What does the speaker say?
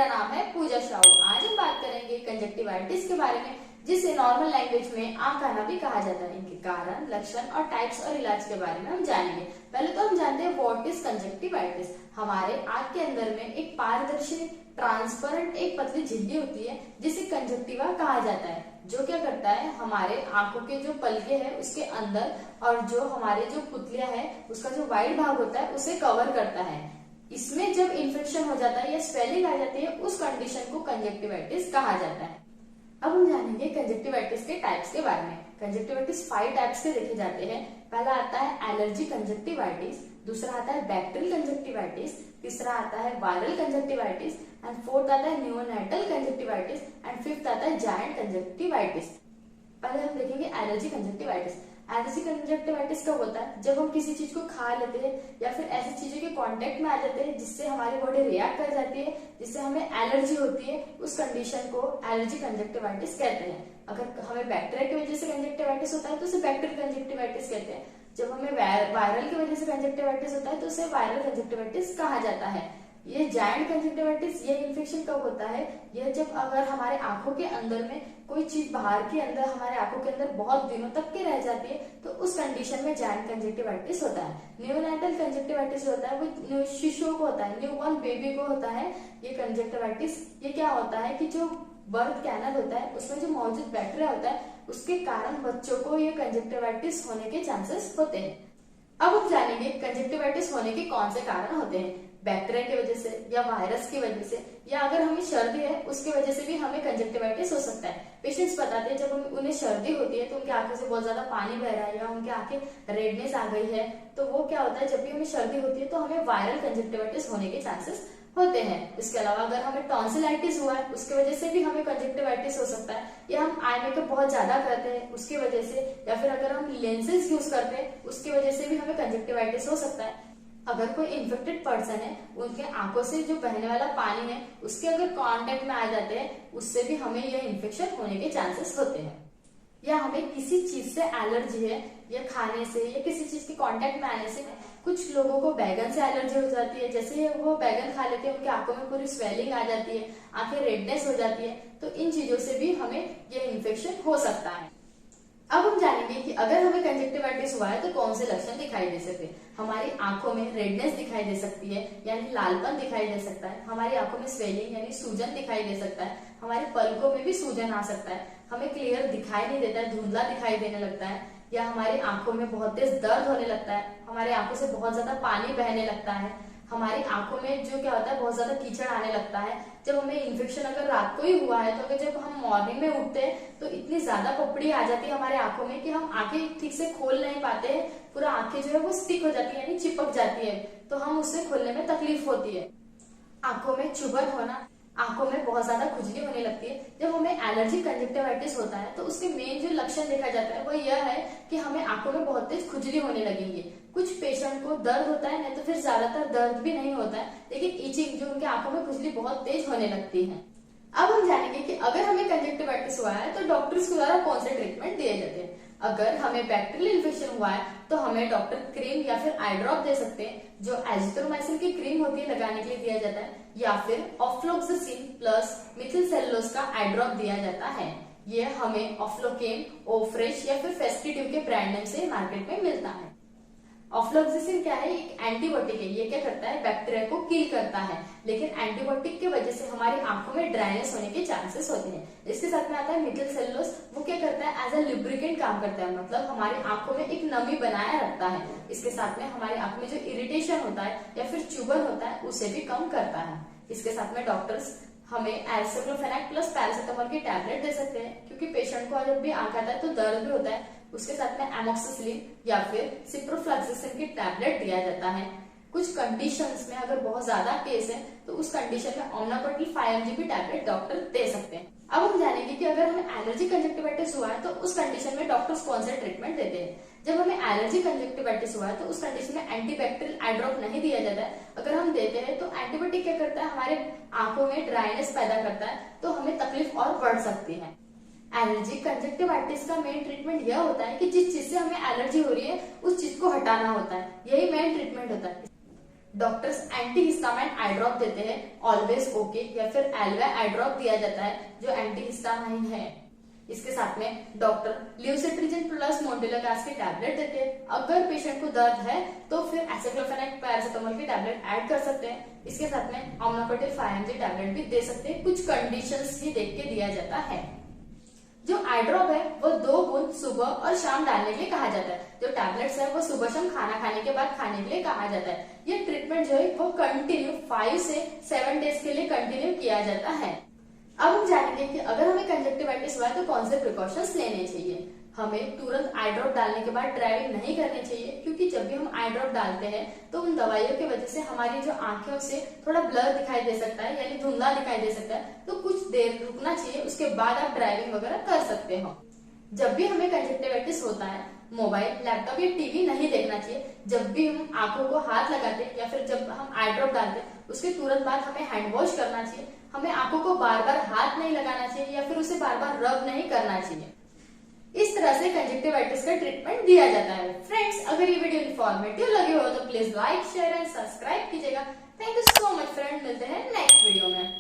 मेरा नाम है पूजा साहू। आज हम बात करेंगे कंजक्टिवाइटिस के बारे में, जिसे नॉर्मल लैंग्वेज में आंख आना भी कहा जाता है। इनके कारण, लक्षण और टाइप्स और इलाज के बारे में हम जानेंगे। पहले तो हम जानते हैं व्हाट इज कंजक्टिवाइटिस। हमारे आंख के अंदर में एक पारदर्शी ट्रांसपेरेंट एक पतली झिल्ली होती है जिसे कंजक्टिवा कहा जाता है, जो क्या करता है, हमारे आंखों के जो पलके हैं उसके अंदर और जो हमारे जो पुतलियां है उसका जो वाइड भाग होता है उसे कवर करता है। इसमें जब इन्फेक्शन हो जाता है या स्वेलिंग आ जाती है, उस कंडीशन को कंजक्टिवाइटिस कहा जाता है। अब हम जानेंगे कंजक्टिवाइटिस के टाइप्स के बारे में। कंजक्टिवाइटिस 5 टाइप्स के देखे जाते हैं। पहला आता है एलर्जी कंजक्टिवाइटिस, दूसरा आता है बैक्टीरियल कंजक्टिवाइटिस, तीसरा आता है वायरल कंजक्टिवाइटिस एंड फोर्थ आता है न्यूओनाटल कंजक्टिवाइटिस एंड फिफ्थ आता है जायंट कंजक्टिवाइटिस। पहले हम देखेंगे एलर्जी कंजक्टिवाइटिस। एलर्जी कंजक्टिवाइटिस कब होता है? जब हम किसी चीज को खा लेते हैं या फिर ऐसी चीजों के कांटेक्ट में आ जाते हैं जिससे हमारी बॉडी रिएक्ट कर जाती है, जिससे हमें एलर्जी होती है, उस कंडीशन को एलर्जी कंजक्टिवाइटिस कहते हैं। अगर हमें बैक्टीरिया की वजह से कंजक्टिवाइटिस होता है तो उसे बैक्टीरियल कंजक्टिवाइटिस कहते हैं। जब हमें वायरल की वजह से कंजक्टिवाइटिस होता है तो उसे वायरल कंजक्टिवाइटिस कहा जाता है। ये जायंट कंजक्टिवाइटिस, ये इन्फेक्शन कब होता है? यह जब अगर हमारे आंखों के अंदर में कोई चीज बाहर के अंदर हमारे आंखों के अंदर बहुत दिनों तक के रह जाती है, तो उस कंडीशन में जायंट कंजक्टिवाइटिस होता है। न्यूनाटल कंजक्टिवाइटिस होता है, वो शिशुओं को होता है, न्यूबॉर्न बेबी को होता है ये कंजक्टिवाइटिस। ये क्या होता है कि जो बर्थ कैनल होता है उसमें जो मौजूद बैक्टीरिया होता है उसके कारण बच्चों को ये कंजक्टिवाइटिस होने के चांसेस होते हैं। अब हम जानेंगे कंजक्टिवाइटिस होने के कौन से कारण होते हैं। बैक्टीरिया की वजह से या वायरस की वजह से या अगर हमें सर्दी है उसकी वजह से भी हमें कंजक्टिवाइटिस हो सकता है। पेशेंट्स बताते हैं जब उन्हें सर्दी होती है तो उनकी आंखों से बहुत ज्यादा पानी बह रहा है या उनकी आंखें रेडनेस आ गई है, तो वो क्या होता है, जब भी हमें सर्दी होती है तो हमें वायरल कंजक्टिवाइटिस होने के चांसेस होते हैं। इसके अलावा अगर हमें टॉन्सिलाइटिस हुआ है उसकी वजह से भी हमें कंजक्टिवाइटिस हो सकता है, या हम आई मेकअप बहुत ज्यादा करते हैं उसकी वजह से, या फिर अगर हम लेंसेज यूज करते हैं उसकी वजह से भी हमें कंजक्टिवाइटिस हो सकता है। अगर कोई इन्फेक्टेड पर्सन है, उनके आंखों से जो बहने वाला पानी है उसके अगर कांटेक्ट में आ जाते हैं, उससे भी हमें यह इन्फेक्शन होने के चांसेस होते हैं। या हमें किसी चीज से एलर्जी है, या खाने से या किसी चीज के कांटेक्ट में आने से, कुछ लोगों को बैगन से एलर्जी हो जाती है, जैसे वो बैगन खा लेते हैं उनकी आंखों में पूरी स्वेलिंग आ जाती है, आंखें रेडनेस हो जाती है, तो इन चीजों से भी हमें यह इन्फेक्शन हो सकता है। अब हम जानेंगे कि अगर हमें कंजक्टिवाइटिस हुआ है तो कौन से लक्षण दिखाई दे सकते हैं। हमारी आंखों में रेडनेस दिखाई दे सकती है, यानी लालपन दिखाई दे सकता है। हमारी आंखों में स्वेलिंग यानी सूजन दिखाई दे सकता है। हमारे पलकों में भी सूजन आ सकता है। हमें क्लियर दिखाई नहीं देता है, धुंधला दिखाई देने लगता है, या हमारी आंखों में बहुत तेज दर्द होने लगता है। हमारी आंखों से बहुत ज्यादा पानी बहने लगता है। हमारी आंखों में जो क्या होता है, बहुत ज्यादा कीचड़ आने लगता है। जब हमें इन्फेक्शन अगर रात को ही हुआ है तो अगर जब हम मॉर्निंग में उठते हैं तो इतनी ज्यादा पपड़ी आ जाती है हमारे आंखों में कि हम आंखें ठीक से खोल नहीं पाते हैं। पूरा आंखें जो है वो स्टिक हो जाती है, यानी चिपक जाती है, तो हम उससे खोलने में तकलीफ होती है। आंखों में चुभन होना, आंखों में बहुत ज्यादा खुजली होने लगती है। जब हमें एलर्जी कंजक्टिवाइटिस होता है तो उसके मेन जो लक्षण देखा जाता है वो यह है कि हमें आंखों में बहुत तेज खुजली होने लगेंगी। कुछ पेशेंट को दर्द होता है, नहीं तो फिर ज्यादातर दर्द भी नहीं होता है, लेकिन इचिंग, जो उनके आंखों में खुजली बहुत तेज होने लगती है। अब हम जानेंगे कि अगर हमें कंजक्टिवाइटिस हुआ है तो डॉक्टर्स के द्वारा कौन से ट्रीटमेंट दिए जाते हैं। अगर हमें बैक्टीरियल इन्फेक्शन हुआ है तो हमें डॉक्टर क्रीम या फिर आई ड्रॉप दे सकते हैं, जो एजिथ्रोमाइसिन की क्रीम होती है लगाने के लिए दिया जाता है, या फिर ऑफ्लोक्सासिन प्लस मिथिलसेलुलोज का आई ड्रॉप दिया जाता है। ये हमें ऑफ्लोकेम, ओफ्रेश या फिर फेस्टिट्यूब के ब्रांड नेम से मार्केट में मिलता है। ऑफ्लोक्सासिन क्या है? एक एंटीबायोटिक है। ये क्या करता है? बैक्टीरिया को किल करता है, लेकिन एंटीबायोटिक की वजह से हमारी आंखों में ड्राइनेस होने के चांसेस होते हैं। इसके साथ में आता है मिथिलसेलुलोज। वो क्या करता है? एज अ लुब्रिकेंट काम करता है, मतलब हमारी आंखों में एक नमी बनाए रखता है। इसके साथ में हमारी आंख में जो इरिटेशन होता है या फिर चुभन होता है उसे भी कम करता है। इसके साथ में डॉक्टर्स हमें एसिक्लोफेनेक प्लस पैरासिटामोल की टैबलेट दे सकते हैं, क्योंकि पेशेंट को जब भी आंख आता है तो दर्द भी होता है। उसके साथ में एमोक्सिसिलिन या फिर सिप्रोफ्लॉक्सासिन की टैबलेट दिया जाता है। कुछ कंडीशंस में अगर बहुत ज्यादा केस है तो उस कंडीशन में ओमनाप्रोटिल 5 mg की टैबलेट डॉक्टर दे सकते हैं। अब हम जानेंगे कि अगर हमें एलर्जी कंजक्टिवाइटिस हुआ है तो उस कंडीशन में डॉक्टर्स कौन से ट्रीटमेंट देते हैं। जब हमें एलर्जी कंजक्टिवाइटिस हुआ है तो उस कंडीशन में एंटीबैक्टीरियल आई ड्रॉप नहीं दिया जाता है। अगर हम देते हैं तो एंटीबायोटिक क्या करता है? हमारे आंखों में ड्राइनेस पैदा करता है, तो हमें तकलीफ और बढ़ सकती है। एलर्जी कंजक्टिवाइटिस का मेन ट्रीटमेंट यह होता है कि जिस चीज से हमें एलर्जी हो रही है उस चीज को हटाना होता है, यही मेन ट्रीटमेंट होता है। डॉक्टर्स एंटी हिस्टामाइन आई ड्रॉप देते हैं, ऑलवेज ओके या फिर एल्वे आई ड्रॉप दिया जाता है जो एंटी हिस्टामाइन है। इसके साथ में डॉक्टर ल्यूसिट्रिजिन प्लस मोन्टेलोगास की टैबलेट देते हैं। अगर पेशेंट को दर्द है तो फिर एसिक्लोफेनेक पैरासिटामोल की टैबलेट ऐड कर सकते हैं। इसके साथ में ओमनाकोटिल 5 mg टैबलेट भी दे सकते हैं। कुछ कंडीशंस ही देख के दिया जाता है। जो आई ड्रॉप है वो 2 बूंद सुबह और शाम डालने के लिए कहा जाता है। जो टैबलेट्स है वो सुबह शाम खाना खाने के बाद खाने के लिए कहा जाता है। ये ट्रीटमेंट जो है वो कंटिन्यू 5 से 7 डेज के लिए कंटिन्यू किया जाता है। अब हम जानेंगे कि अगर हमें कंजक्टिवाइटिस हुआ है तो कौन से प्रिकॉशंस लेने चाहिए। हमें तुरंत आई ड्रॉप डालने के बाद ड्राइविंग नहीं करनी चाहिए, क्योंकि जब भी हम आई ड्रॉप डालते हैं तो उन दवाइयों की वजह से हमारी जो आंखें से थोड़ा ब्लर दिखाई दे सकता है, यानी धुंधला दिखाई दे सकता है। तो कुछ देर रुकना चाहिए, उसके बाद आप ड्राइविंग वगैरह कर सकते हो। जब भी हमें कंजक्टिवाइटिस होता है मोबाइल, लैपटॉप या टीवी नहीं देखना चाहिए। जब भी हम आंखों को हाथ लगाते हैं या फिर जब हम आई ड्रॉप डालते हैं उसके तुरंत बाद हमें हैंड वॉश करना चाहिए। हमें आंखों को बार बार हाथ नहीं लगाना चाहिए या फिर उसे बार बार रब नहीं करना चाहिए। इस तरह से कंजक्टिवाइटिस का ट्रीटमेंट दिया जाता है। फ्रेंड्स, अगर ये वीडियो इन्फॉर्मेटिव लगी हो तो please like, share and subscribe कीजिएगा। Thank you so much friend, मिलते हैं नेक्स्ट वीडियो में।